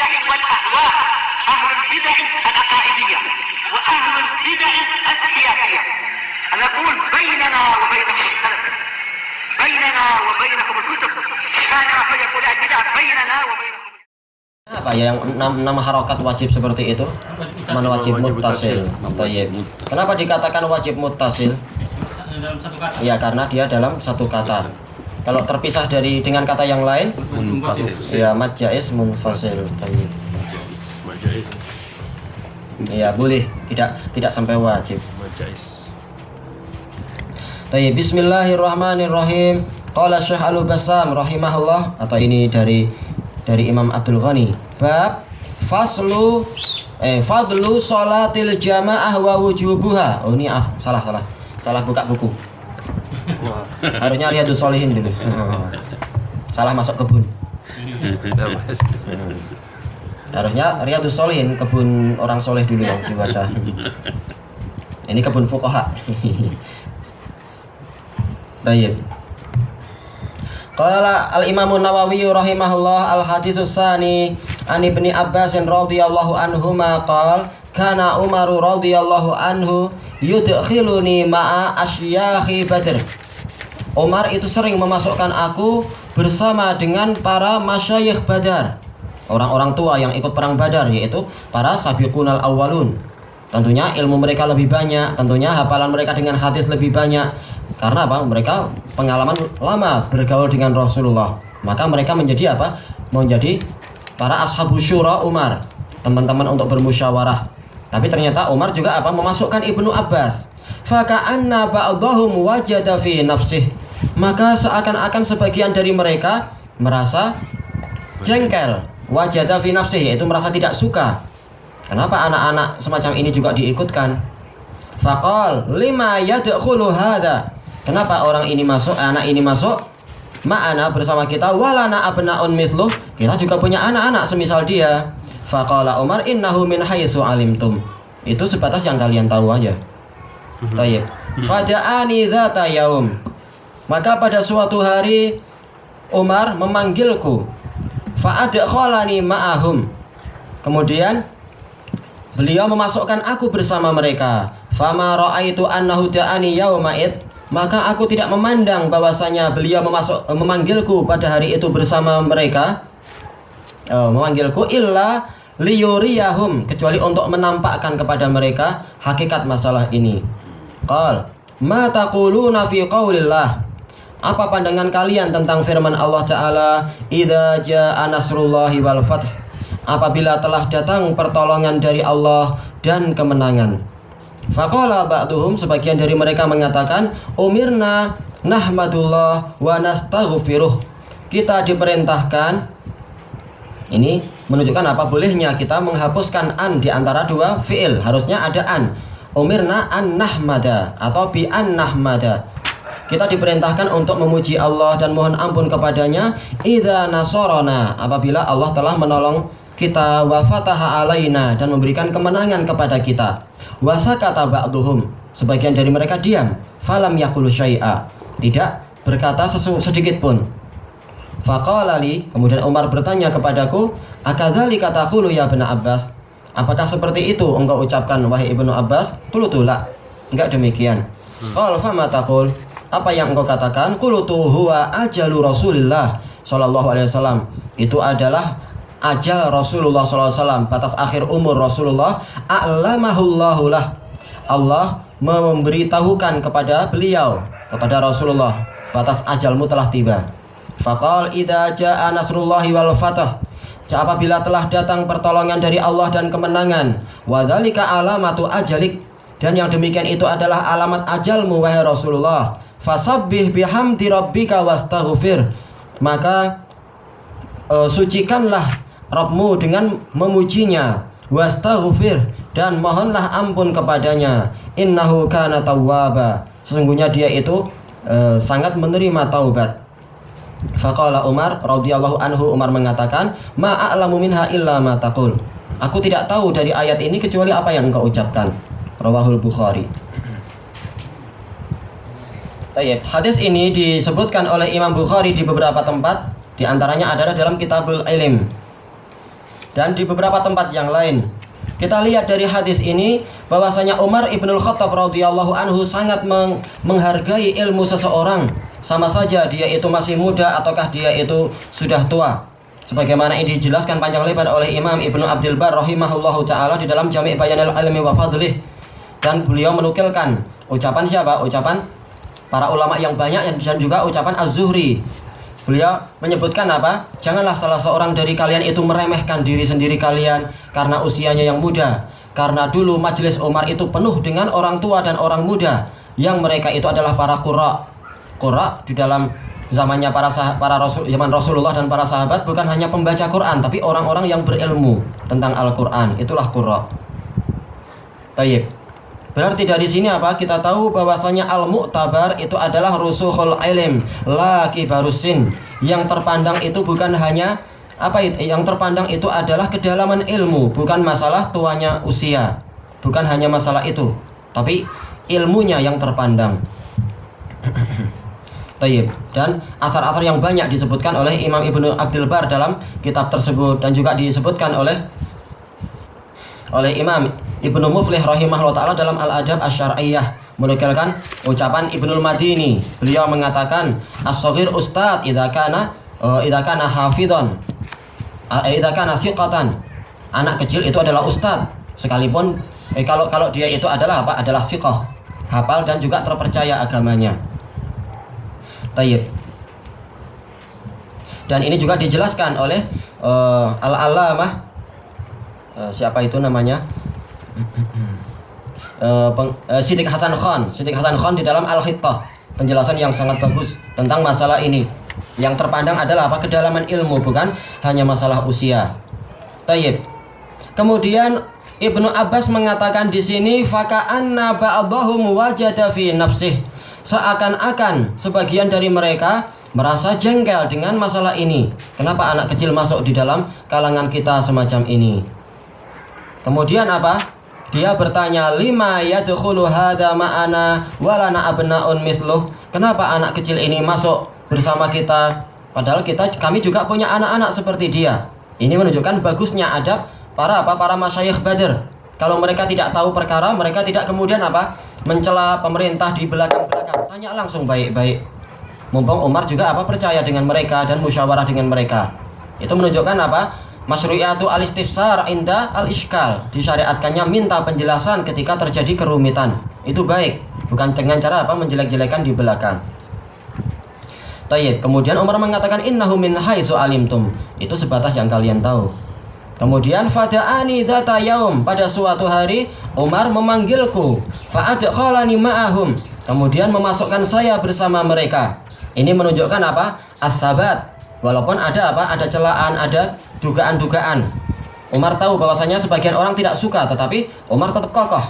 البدع والأهواء، أهل البدع العقائدية وأهل البدع السياسية. نقول بيننا وبينكم السلف، بيننا وبينكم الكتب، كان فيقول البدع بيننا وبينكم. Apa ya yang nama harokat wajib seperti itu? Man wajib muttasil. Kenapa dikatakan wajib muttasil? Ya karena dia dalam satu kata. Kalau terpisah dengan kata yang lain, munfasil. Ya mad jaiz munfasil. Ya boleh, tidak sampai wajib. Baik, bismillahirrahmanirrahim. Qala Syekh Al-Bassam rahimahullah, atau ini dari Imam Abdul Ghani. Bab fadlu sholatil jamaah wa wujubuha. Oh ini salah buka buku. Harusnya Riyadhus Shalihin dulu. Salah masuk kebun. Harusnya Riyadhus Shalihin, kebun orang soleh dulu yang dibaca. Ini kebun fuqaha. Baik. Qala al-Imam An-Nawawi rahimahullah al-haditsus tsani an Ibnu Abbas radhiyallahu anhuma qala kana Umar radhiyallahu anhu yudkhiluni ma'a asyakhi Badr. Umar itu sering memasukkan aku bersama dengan para masyayikh Badar, orang-orang tua yang ikut perang Badar, yaitu para sabiqunal awwalun. Tentunya ilmu mereka lebih banyak, tentunya hafalan mereka dengan hadis lebih banyak. Karena apa? Mereka pengalaman lama bergaul dengan Rasulullah. Maka mereka menjadi apa? Menjadi para ashabus syura Umar, teman-teman untuk bermusyawarah. Tapi ternyata Umar juga apa? Memasukkan Ibnu Abbas. Faka'anna ba'dahum wajada fi nafsih. Maka seakan-akan sebagian dari mereka merasa jengkel. Wajada fi nafsih, yaitu merasa tidak suka. Kenapa anak-anak semacam ini juga diikutkan? Faqal lima yadkhulu hadza. Kenapa anak ini masuk ma'ana bersama kita, walana abnaun mithluh, kita juga punya anak-anak semisal dia. Faqala Umar innahu min haitsu alimtum. Itu sebatas yang kalian tahu aja. Tayyib. Faja'ani dzata yaum. Maka pada suatu hari Umar memanggilku. Fa'adkhalani ma'ahum. Kemudian beliau memasukkan aku bersama mereka. Fama ra'aitu annahu da'ani yauma'id. Maka aku tidak memandang bahwasanya beliau memanggilku pada hari itu bersama mereka. Memanggilku illa liyuriyahum, kecuali untuk menampakkan kepada mereka hakikat masalah ini. Qal ma taquluna fi qaulillah. Apa pandangan kalian tentang firman Allah Ta'ala, idza jaa nasrullahi wal fath, apabila telah datang pertolongan dari Allah dan kemenangan. Faqala ba'duhum, sebagian dari mereka mengatakan, umirna nahmadullah wa nastaghfiruh. Kita diperintahkan, ini menunjukkan apa? Bolehnya kita menghapuskan an di antara dua fi'il. Harusnya ada an. Umirna an nahmada atau bi an nahmada. Kita diperintahkan untuk memuji Allah dan mohon ampun kepadanya idza nasarana, apabila Allah telah menolong kita, wa fataha alaina, dan memberikan kemenangan kepada kita. Wa sakata ba'duhum, sebagian dari mereka diam. Falam yaqulu syai'a, tidak berkata sedikit pun. Faqala li, kemudian Umar bertanya kepadaku, akadzalika taqulu ya Ibnu Abbas, apakah seperti itu engkau ucapkan wahai Ibnu Abbas? Qultu la, enggak demikian. Qala fama taqul, apa yang engkau katakan? Qultu huwa ajalu Rasulillah sallallahu alaihi wasallam, itu adalah ajal Rasulullah sallallahu alaihi wasallam, batas akhir umur Rasulullah. A'lamahullahu lah, Allah memberitahukan kepada beliau, kepada Rasulullah, batas ajalmu telah tiba. Faqal idza jaa nasrullahi wal fath, apabila telah datang pertolongan dari Allah dan kemenangan. Wa dzalika alamatu ajalik, dan yang demikian itu adalah alamat ajalmu wahai Rasulullah. Fasabbih bihamdi rabbika wastaghfir, maka sucikanlah Rabbmu dengan memujinya, wastaghfir, dan mohonlah ampun kepadanya. Innahu kana tawwaba, sesungguhnya dia itu sangat menerima taubat. Faqala Umar radhiyallahu anhu, Umar mengatakan, ma a'lamu minha illa ma taqul, aku tidak tahu dari ayat ini kecuali apa yang engkau ucapkan. Rawahul Bukhari. Baik, hadis ini disebutkan oleh Imam Bukhari di beberapa tempat, di antaranya adalah dalam Kitabul Ilm. dan di beberapa tempat yang lain. Kita lihat dari hadis ini bahwasanya Umar ibnul Khattab radhiyallahu anhu sangat menghargai ilmu seseorang, sama saja dia itu masih muda ataukah dia itu sudah tua. Sebagaimana ini dijelaskan panjang lebar oleh Imam Ibnu Abdul Bar rahimahullahu taala di dalam Jami' Bayanil Ilmi wa Fadlih, dan beliau menukilkan ucapan siapa? Ucapan para ulama yang banyak dan juga ucapan Az-Zuhri. Beliau menyebutkan apa? Janganlah salah seorang dari kalian itu meremehkan diri sendiri kalian karena usianya yang muda. Karena dulu majelis Umar itu penuh dengan orang tua dan orang muda, yang mereka itu adalah para qurra. Qurra di dalam zamannya zaman Rasulullah dan para sahabat bukan hanya pembaca Quran, tapi orang-orang yang berilmu tentang Al-Quran. Itulah qurra. Tayyib. Berarti dari sini apa? Kita tahu bahwasanya al-mu'tabar itu adalah rusukhul ilm, la kibarusin. Yang terpandang itu bukan hanya apa itu? Yang terpandang itu adalah kedalaman ilmu, bukan masalah tuanya usia. Bukan hanya masalah itu, tapi ilmunya yang terpandang. Tayyib. Dan asar-asar yang banyak disebutkan oleh Imam Ibnu Abdul Bar dalam kitab tersebut, dan juga disebutkan oleh Imam Ibnu Muflih rahimahullah ta'ala dalam Al-Adab Asy-Syar'iyyah, menukilkan ucapan Ibnul Madini. Beliau mengatakan, as-shaghir ustad idza kana hafidhan, idza kana siqatan. Anak kecil itu adalah ustad sekalipun kalau dia itu adalah apa? Adalah siqah, hafal dan juga terpercaya agamanya. Tayyib. Dan ini juga dijelaskan oleh Al-Allamah siapa itu namanya? Siddiq Hasan Khan di dalam Al-Hittah, penjelasan yang sangat bagus tentang masalah ini. Yang terpandang adalah apa? Kedalaman ilmu, bukan hanya masalah usia. Tayyib. Kemudian Ibnu Abbas mengatakan di sini, faka'anna ba'dahum wajada fi nafsih, seakan-akan sebagian dari mereka merasa jengkel dengan masalah ini. Kenapa anak kecil masuk di dalam kalangan kita semacam ini? Kemudian apa? Dia bertanya, lima yadkhulu hadza ma'ana walana abnaun misluh. Kenapa anak kecil ini masuk bersama kita, padahal kami juga punya anak-anak seperti dia. Ini menunjukkan bagusnya adab para masyayikh Badr. Kalau mereka tidak tahu perkara, mereka tidak kemudian apa? Mencela pemerintah di belakang-belakang. Tanya langsung baik-baik. Mumpung Umar juga percaya dengan mereka dan musyawarah dengan mereka. Itu menunjukkan apa? Masyru'iyatu al-istifsar inda al-ishkal, disyariatkannya minta penjelasan ketika terjadi kerumitan. Itu baik, bukan dengan cara menjelek-jelekan di belakang. Tayyib. Kemudian Umar mengatakan, innahu min haitsu alimtum, itu sebatas yang kalian tahu. Kemudian fada'ani dzata yaum, pada suatu hari Umar memanggilku, fa'adkhalani ma'ahum, kemudian memasukkan saya bersama mereka. Ini menunjukkan apa? As-sabat. Walaupun ada ada celaan, ada dugaan-dugaan. Umar tahu bahwasanya sebagian orang tidak suka, tetapi Umar tetap kokoh.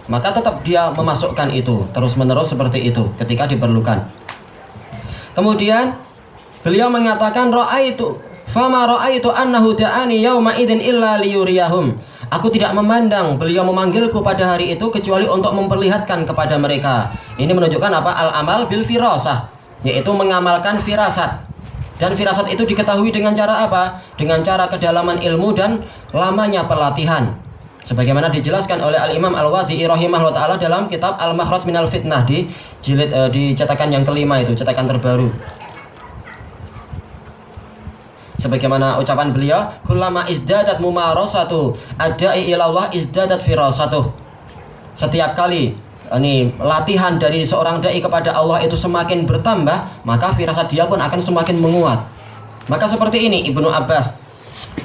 Maka tetap dia memasukkan itu terus-menerus seperti itu ketika diperlukan. Kemudian beliau mengatakan, fama ra'aitu annahu da'ani yauma idzin illa liyuriyahum. Aku tidak memandang beliau memanggilku pada hari itu kecuali untuk memperlihatkan kepada mereka. Ini menunjukkan apa? Al-amal bil firasah, yaitu mengamalkan firasat. Dan firasat itu diketahui dengan cara apa? Dengan cara kedalaman ilmu dan lamanya pelatihan. Sebagaimana dijelaskan oleh Al-Imam Al-Wadi'i rahimahullah ta'ala dalam kitab Al-Makhraj minal Fitnah di cetakan yang kelima, itu cetakan terbaru. Sebagaimana ucapan beliau, kullama izdadat mumarasatu adda'i ilallah izdadat firasatuh. Setiap kali latihan dari seorang dai kepada Allah itu semakin bertambah, maka firasat dia pun akan semakin menguat. Maka seperti ini Ibnu Abbas.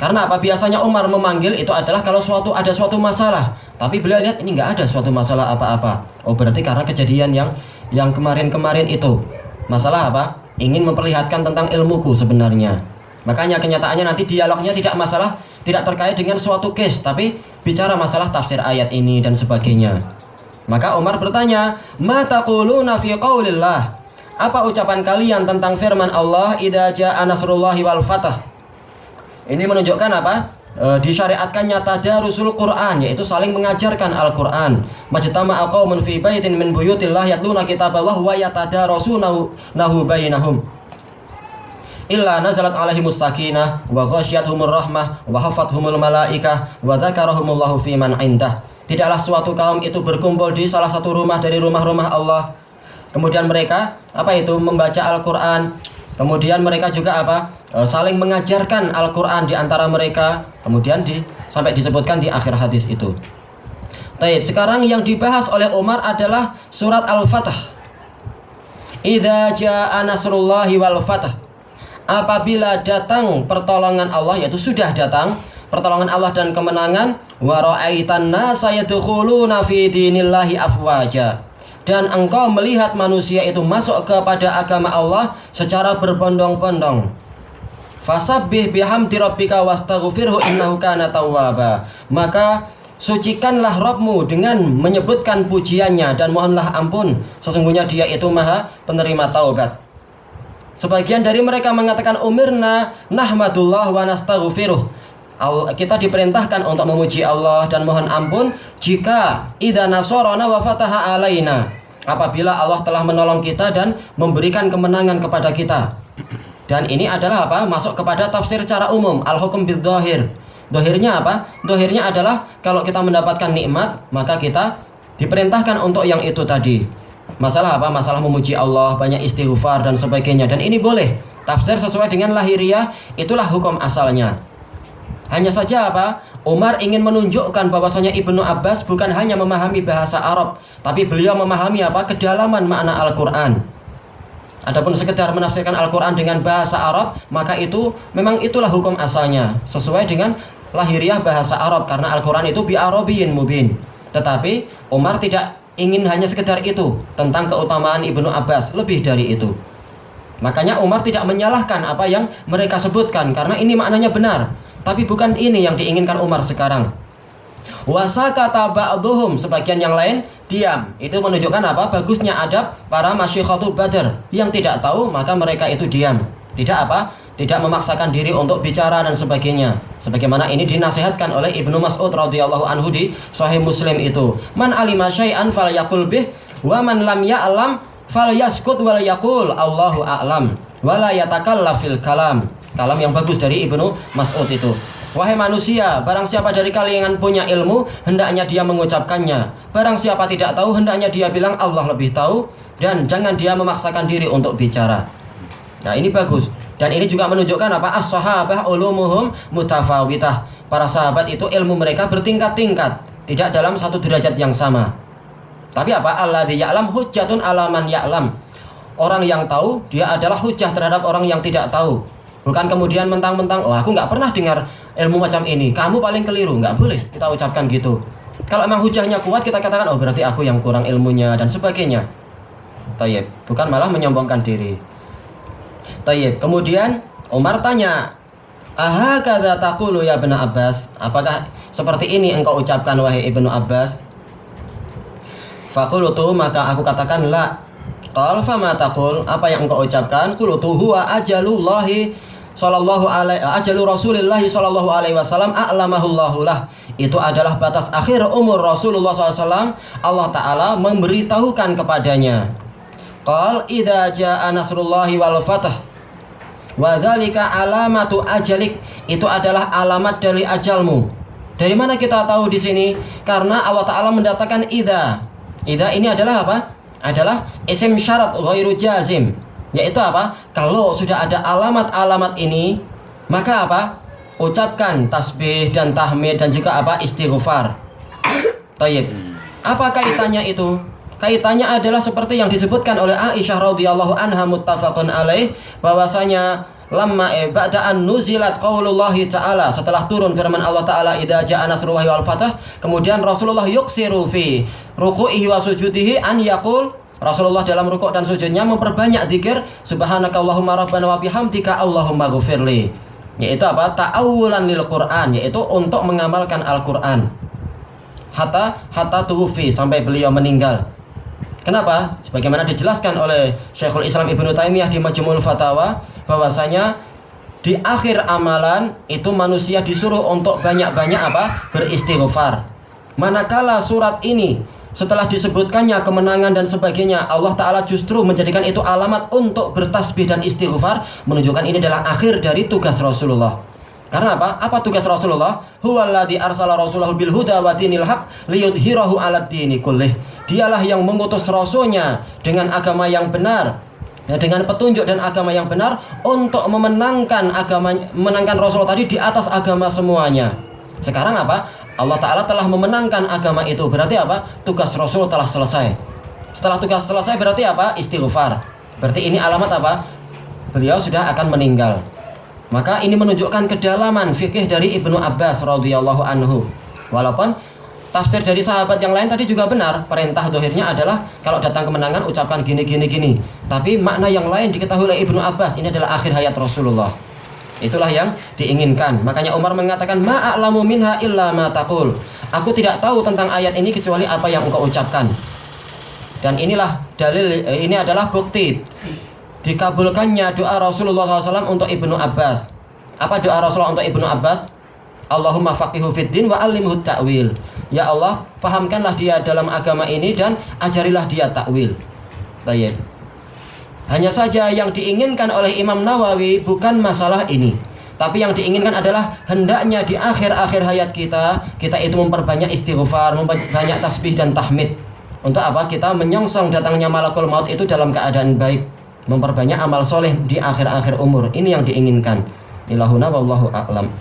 Karena apa? Biasanya Umar memanggil itu adalah kalau ada suatu masalah. Tapi beliau lihat ini nggak ada suatu masalah apa-apa. Oh, berarti karena kejadian yang kemarin-kemarin itu. Masalah apa? Ingin memperlihatkan tentang ilmuku sebenarnya. Makanya kenyataannya nanti dialognya tidak terkait dengan suatu case, tapi bicara masalah tafsir ayat ini dan sebagainya. Maka Umar bertanya, "Ma taquluna fi qaulillah?" Apa ucapan kalian tentang firman Allah, "Idza jaa nasrullahi wal fath"? Ini menunjukkan apa? Disyariatkannya tadarusul Quran, yaitu saling mengajarkan Al-Quran. Majtama'a qaumun fi baitin min buyutillah yatluna kitaballah wa yatadarasunahu bainahum. illa nazalat alaihimus sakinah wa ghasyiyatuhumur rahmah wa hafathumul malaikah wa dzakarahumullahu fi man indah. Tidaklah suatu kaum itu berkumpul di salah satu rumah dari rumah-rumah Allah. Kemudian mereka membaca Al-Qur'an. Kemudian mereka juga saling mengajarkan Al-Qur'an di antara mereka. Kemudian sampai disebutkan di akhir hadis itu. Baik, sekarang yang dibahas oleh Umar adalah surat Al-Fatah. Idza jaa nasrullahi wal fath. Apabila datang pertolongan Allah, yaitu sudah datang pertolongan Allah dan kemenangan, wa ra'aitan nasa yadkhuluna fi dinillahi afwaja. Dan engkau melihat manusia itu masuk kepada agama Allah secara berbondong-bondong. Fasabbih bihamdi rabbika wastaghfirhu innahu kana tawwaba. Maka sucikanlah Rabbmu dengan menyebutkan pujiannya dan mohonlah ampun, sesungguhnya dia itu maha penerima taubat. Sebagian dari mereka mengatakan umirna nahmadullah wa nastaghfiruh. Kita diperintahkan untuk memuji Allah dan mohon ampun jika idza nasarana wa fataha alaina, apabila Allah telah menolong kita dan memberikan kemenangan kepada kita. Dan ini adalah masuk kepada tafsir secara umum, al-hukm bidzahir. Dohirnya Dohirnya adalah kalau kita mendapatkan nikmat, maka kita diperintahkan untuk yang itu tadi. Masalah Masalah memuji Allah, banyak istighfar dan sebagainya. Dan ini boleh. Tafsir sesuai dengan lahiriah, itulah hukum asalnya. Hanya saja Umar ingin menunjukkan bahwasanya Ibnu Abbas bukan hanya memahami bahasa Arab, tapi beliau memahami kedalaman makna Al-Qur'an. Adapun sekedar menafsirkan Al-Qur'an dengan bahasa Arab, maka itu memang itulah hukum asalnya, sesuai dengan lahiriah bahasa Arab, karena Al-Qur'an itu bi arabiyyin mubin. Tetapi Umar tidak ingin hanya sekedar itu tentang keutamaan Ibnu Abbas, lebih dari itu. Makanya Umar tidak menyalahkan apa yang mereka sebutkan, karena ini maknanya benar. Tapi bukan ini yang diinginkan Umar sekarang. Wasakata ba'dhum, sebagian yang lain diam. Itu menunjukkan bagusnya adab para masyikhatu Badr. Yang tidak tahu maka mereka itu diam. Tidak memaksakan diri untuk bicara dan sebagainya. Sebagaimana ini dinasihatkan oleh Ibnu Mas'ud radhiyallahu anhu di Sahih Muslim itu. Man alima syai'an falyaqul bih wa man lam ya'lam falyaskut wal yaqul Allahu a'lam wa la yatakallaf fil kalam. Kalam yang bagus dari Ibnu Mas'ud itu. Wahai manusia, barang siapa dari kalian yang punya ilmu, hendaknya dia mengucapkannya. Barang siapa tidak tahu, hendaknya dia bilang Allah lebih tahu. Dan jangan dia memaksakan diri untuk bicara. Nah, ini bagus. Dan ini juga menunjukkan as-sahabah ulumuhum mutafawitah. Para sahabat itu ilmu mereka bertingkat-tingkat, tidak dalam satu derajat yang sama. Tapi alladzi ya'lam hujjatun ala man ya'lam. Orang yang tahu, dia adalah hujjah terhadap orang yang tidak tahu. Bukan kemudian mentang-mentang, aku nggak pernah dengar ilmu macam ini, kamu paling keliru. Nggak boleh kita ucapkan gitu. Kalau memang hujahnya kuat, kita katakan, berarti aku yang kurang ilmunya dan sebagainya. Tayyib, bukan malah menyombongkan diri. Tayyib, kemudian Umar tanya, ahakadza taqulu ya Ibnu Abbas, apakah seperti ini engkau ucapkan wahai Ibnu Abbas? Faqultu, maka aku katakan la. Qal fama taqul, apa yang engkau ucapkan? Qultu huwa ajalullahi ajalu Rasulillahi sallallahu alaihi wasallam a'lamahullahu lah. Itu adalah batas akhir umur Rasulullah SAW. Allah Ta'ala memberitahukan kepadanya. Qal idza jaa nasrullahi wal fath wa dzalika alamatu ajalik. Itu adalah alamat dari ajalmu. Dari mana kita tahu di sini? Karena Allah Ta'ala mendatangkan idza. Idza ini adalah adalah isim syarat ghairu jazim. Yaitu kalau sudah ada alamat-alamat ini, maka ucapkan tasbih dan tahmid dan juga istighfar. Tayyib. Apa kaitannya itu? Kaitannya adalah seperti yang disebutkan oleh Aisyah radhiyallahu anha muttafaqun alaih, bahwasanya lamma ba'da an nuzilat qaulullahi ta'ala, setelah turun firman Allah Ta'ala idza ja'a nasrullahi wal fath, kemudian Rasulullah yuksiru fi ruku'ihi wa sujudihi an yaqul, Rasulullah dalam rukuk dan sujudnya memperbanyak zikir subhanakallahumma rabbana wa bihamdika allahumma ghfirli, yaitu ta'awulan lil Quran, yaitu untuk mengamalkan Al-Quran hatta tuwfi, sampai beliau meninggal. Kenapa? Sebagaimana dijelaskan oleh Syekhul Islam Ibnu Taimiyah di Majmu'ul Fatawa, bahwasanya di akhir amalan itu manusia disuruh untuk banyak-banyak beristighfar. Manakala surat ini setelah disebutkannya kemenangan dan sebagainya, Allah Ta'ala justru menjadikan itu alamat untuk bertasbih dan istighfar, menunjukkan ini adalah akhir dari tugas Rasulullah. Karena apa? Apa tugas Rasulullah? Huwallazi arsala rasulahu bil huda wa dinil haq liyudhhirahu 'alad dini kullih. Dialah yang mengutus rasulnya dengan agama yang benar, dengan petunjuk dan agama yang benar untuk memenangkan Rasulullah tadi di atas agama semuanya. Sekarang apa? Allah Ta'ala telah memenangkan agama itu. Berarti apa? Tugas Rasul telah selesai. Setelah tugas selesai berarti apa? Istighfar. Berarti ini alamat apa? Beliau sudah akan meninggal. Maka ini menunjukkan kedalaman fikih dari Ibnu Abbas radhiyallahu anhu. Walaupun tafsir dari sahabat yang lain tadi juga benar. Perintah dohirnya adalah kalau datang kemenangan ucapkan gini. Tapi makna yang lain diketahui oleh Ibnu Abbas. Ini adalah akhir hayat Rasulullah. Itulah yang diinginkan. Makanya Umar mengatakan ma'a'lamu minha illa ma taqul. Aku tidak tahu tentang ayat ini kecuali apa yang engkau ucapkan. Dan inilah dalil, ini adalah bukti dikabulkannya doa Rasulullah SAW untuk Ibnu Abbas. Apa doa Rasulullah untuk Ibnu Abbas? Allahumma faqihu fid din wa 'allimhu ta'wil. Ya Allah, fahamkanlah dia dalam agama ini dan ajarilah dia takwil. Baik. Hanya saja yang diinginkan oleh Imam Nawawi bukan masalah ini, tapi yang diinginkan adalah hendaknya di akhir-akhir hayat kita itu memperbanyak istighfar, memperbanyak tasbih dan tahmid. Untuk apa? Kita menyongsong datangnya malakul maut itu dalam keadaan baik, memperbanyak amal soleh di akhir-akhir umur. Ini yang diinginkan. Ilahuna wallahu a'lam.